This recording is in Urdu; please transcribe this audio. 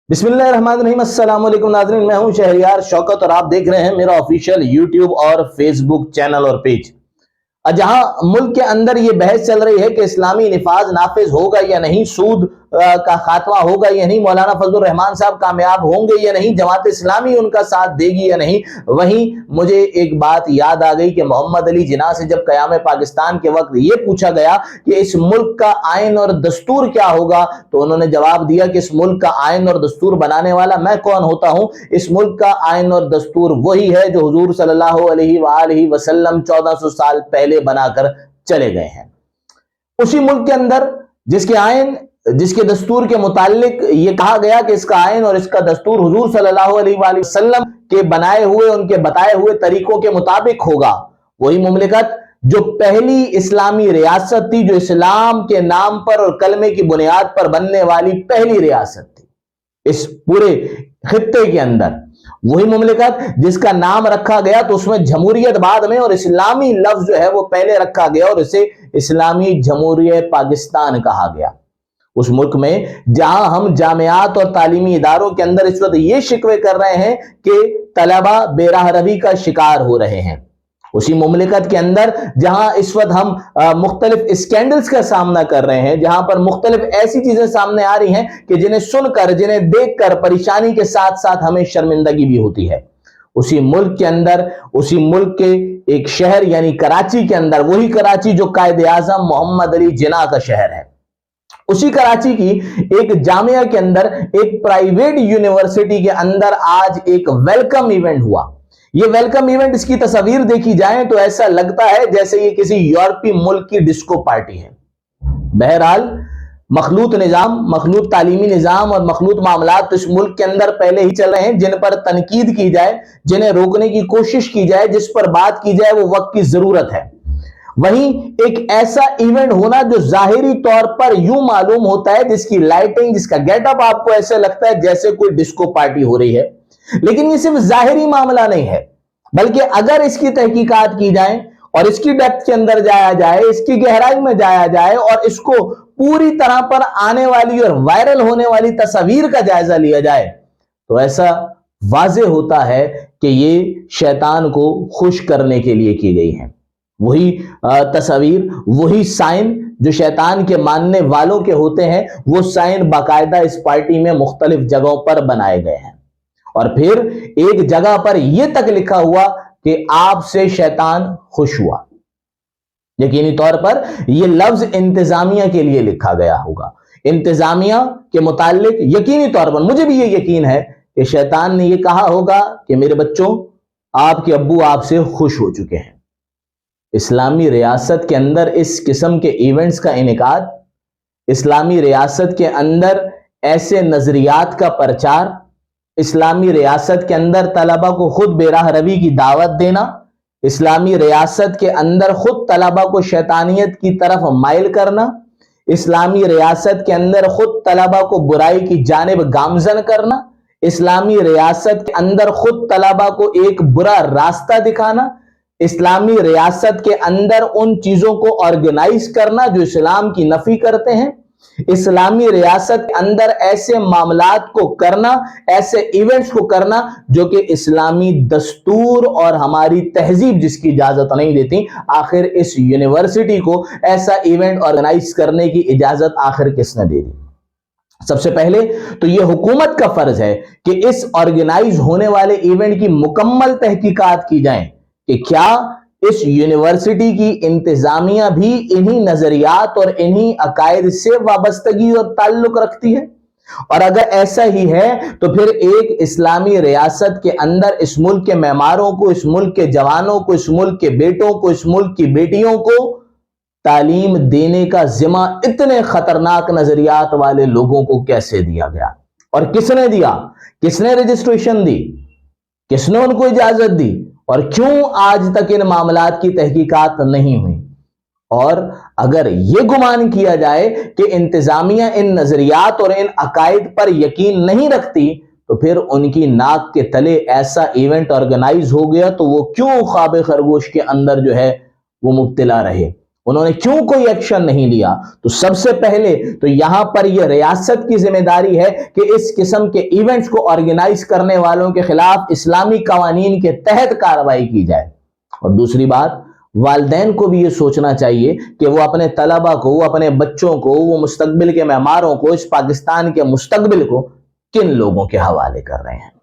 بسم اللہ الرحمن الرحیم۔ السلام علیکم ناظرین، میں ہوں شہریار شوکت اور آپ دیکھ رہے ہیں میرا آفیشیل یوٹیوب اور فیس بک چینل اور پیج۔ جہاں ملک کے اندر یہ بحث چل رہی ہے کہ اسلامی نفاذ نافذ ہوگا یا نہیں، سود کا خاتمہ ہوگا یا نہیں، مولانا فضل الرحمان صاحب کامیاب ہوں گے یا نہیں، جماعت اسلامی ان کا ساتھ دے گی یا نہیں، وہیں مجھے ایک بات یاد آ گئی کہ محمد علی جناح سے جب قیام پاکستان کے وقت یہ پوچھا گیا کہ اس ملک کا آئین اور دستور کیا ہوگا، تو انہوں نے جواب دیا کہ اس ملک کا آئین اور دستور بنانے والا میں کون ہوتا ہوں؟ اس ملک کا آئین اور دستور وہی ہے جو حضور صلی اللہ علیہ وآلہ وسلم 1400 سال پہلے بنا کر چلے گئے ہیں۔ اسی ملک کے اندر جس کے آئین، جس کے دستور کے متعلق یہ کہا گیا کہ اس کا آئین اور اس کا دستور حضور صلی اللہ علیہ وآلہ وسلم کے بنائے ہوئے، ان کے بتائے ہوئے طریقوں کے مطابق ہوگا، وہی مملکت جو پہلی اسلامی ریاست تھی، جو اسلام کے نام پر اور کلمے کی بنیاد پر بننے والی پہلی ریاست تھی اس پورے خطے کے اندر، وہی مملکت جس کا نام رکھا گیا تو اس میں جمہوریت بعد میں اور اسلامی لفظ جو ہے وہ پہلے رکھا گیا اور اسے اسلامی جمہوریت پاکستان کہا گیا۔ اس ملک میں جہاں ہم جامعات اور تعلیمی اداروں کے اندر اس وقت یہ شکوے کر رہے ہیں کہ طلبہ بے راہ روی کا شکار ہو رہے ہیں، اسی مملکت کے اندر جہاں اس وقت ہم مختلف اسکینڈلز کا سامنا کر رہے ہیں، جہاں پر مختلف ایسی چیزیں سامنے آ رہی ہیں کہ جنہیں سن کر، جنہیں دیکھ کر پریشانی کے ساتھ ساتھ ہمیں شرمندگی بھی ہوتی ہے، اسی ملک کے اندر، اسی ملک کے ایک شہر یعنی کراچی کے اندر، وہی کراچی جو قائد اعظم محمد علی جناح کا شہر ہے، اسی کراچی کی ایک جامعہ کے اندر، ایک پرائیویٹ یونیورسٹی کے اندر آج ایک ویلکم ایونٹ ہوا۔ یہ ویلکم ایونٹ، اس کی تصاویر دیکھی جائیں تو ایسا لگتا ہے جیسے یہ کسی یورپی ملک کی ڈسکو پارٹی ہے۔ بہرحال مخلوط نظام، مخلوط تعلیمی نظام اور مخلوط معاملات اس ملک کے اندر پہلے ہی چل رہے ہیں، جن پر تنقید کی جائے، جنہیں روکنے کی کوشش کی جائے، جس پر بات کی جائے، وہ وقت کی ضرورت ہے۔ وہیں ایک ایسا ایونٹ ہونا جو ظاہری طور پر یوں معلوم ہوتا ہے، جس کی لائٹنگ، جس کا گیٹ اپ آپ کو ایسے لگتا ہے جیسے کوئی ڈسکو پارٹی ہو رہی ہے، لیکن یہ صرف ظاہری معاملہ نہیں ہے، بلکہ اگر اس کی تحقیقات کی جائیں اور اس کی ڈیپتھ کے اندر جایا جائے، اس کی گہرائی میں جایا جائے اور اس کو پوری طرح پر آنے والی اور وائرل ہونے والی تصاویر کا جائزہ لیا جائے تو ایسا واضح ہوتا ہے کہ یہ شیطان کو خوش کرنے کے لیے کی گئی ہیں۔ وہی تصاویر، وہی سائن جو شیطان کے ماننے والوں کے ہوتے ہیں، وہ سائن باقاعدہ اس پارٹی میں مختلف جگہوں پر بنائے گئے ہیں، اور پھر ایک جگہ پر یہ تک لکھا ہوا کہ آپ سے شیطان خوش ہوا۔ یقینی طور پر یہ لفظ انتظامیہ کے لیے لکھا گیا ہوگا۔ انتظامیہ کے متعلق یقینی طور پر مجھے بھی یہ یقین ہے کہ شیطان نے یہ کہا ہوگا کہ میرے بچوں، آپ کے ابو آپ سے خوش ہو چکے ہیں۔ اسلامی ریاست کے اندر اس قسم کے ایونٹس کا انعقاد، اسلامی ریاست کے اندر ایسے نظریات کا پرچار، اسلامی ریاست کے اندر طلبہ کو خود بے راہ روی کی دعوت دینا، اسلامی ریاست کے اندر خود طلبہ کو شیطانیت کی طرف مائل کرنا، اسلامی ریاست کے اندر خود طلبہ کو برائی کی جانب گامزن کرنا، اسلامی ریاست کے اندر خود طلبہ کو ایک برا راستہ دکھانا، اسلامی ریاست کے اندر ان چیزوں کو آرگنائز کرنا جو اسلام کی نفی کرتے ہیں، اسلامی ریاست کے اندر ایسے معاملات کو کرنا، ایسے ایونٹس کو کرنا جو کہ اسلامی دستور اور ہماری تہذیب جس کی اجازت نہیں دیتی۔ آخر اس یونیورسٹی کو ایسا ایونٹ آرگنائز کرنے کی اجازت آخر کس نے دے دی؟ سب سے پہلے تو یہ حکومت کا فرض ہے کہ اس آرگنائز ہونے والے ایونٹ کی مکمل تحقیقات کی جائیں کہ کیا اس یونیورسٹی کی انتظامیہ بھی انہی نظریات اور انہی عقائد سے وابستگی اور تعلق رکھتی ہے، اور اگر ایسا ہی ہے تو پھر ایک اسلامی ریاست کے اندر اس ملک کے معماروں کو، اس ملک کے جوانوں کو، اس ملک کے بیٹوں کو، اس ملک کی بیٹیوں کو تعلیم دینے کا ذمہ اتنے خطرناک نظریات والے لوگوں کو کیسے دیا گیا، اور کس نے دیا؟ کس نے رجسٹریشن دی؟ کس نے ان کو اجازت دی؟ اور کیوں آج تک ان معاملات کی تحقیقات نہیں ہوئی؟ اور اگر یہ گمان کیا جائے کہ انتظامیہ ان نظریات اور ان عقائد پر یقین نہیں رکھتی تو پھر ان کی ناک کے تلے ایسا ایونٹ آرگنائز ہو گیا تو وہ کیوں خواب خرگوش کے اندر جو ہے وہ مبتلا رہے؟ انہوں نے کیوں کوئی ایکشن نہیں لیا؟ تو سب سے پہلے تو یہاں پر یہ ریاست کی ذمہ داری ہے کہ اس قسم کے ایونٹس کو آرگنائز کرنے والوں کے خلاف اسلامی قوانین کے تحت کارروائی کی جائے۔ اور دوسری بات، والدین کو بھی یہ سوچنا چاہیے کہ وہ اپنے طلبہ کو، وہ اپنے بچوں کو، وہ مستقبل کے معماروں کو، اس پاکستان کے مستقبل کو کن لوگوں کے حوالے کر رہے ہیں۔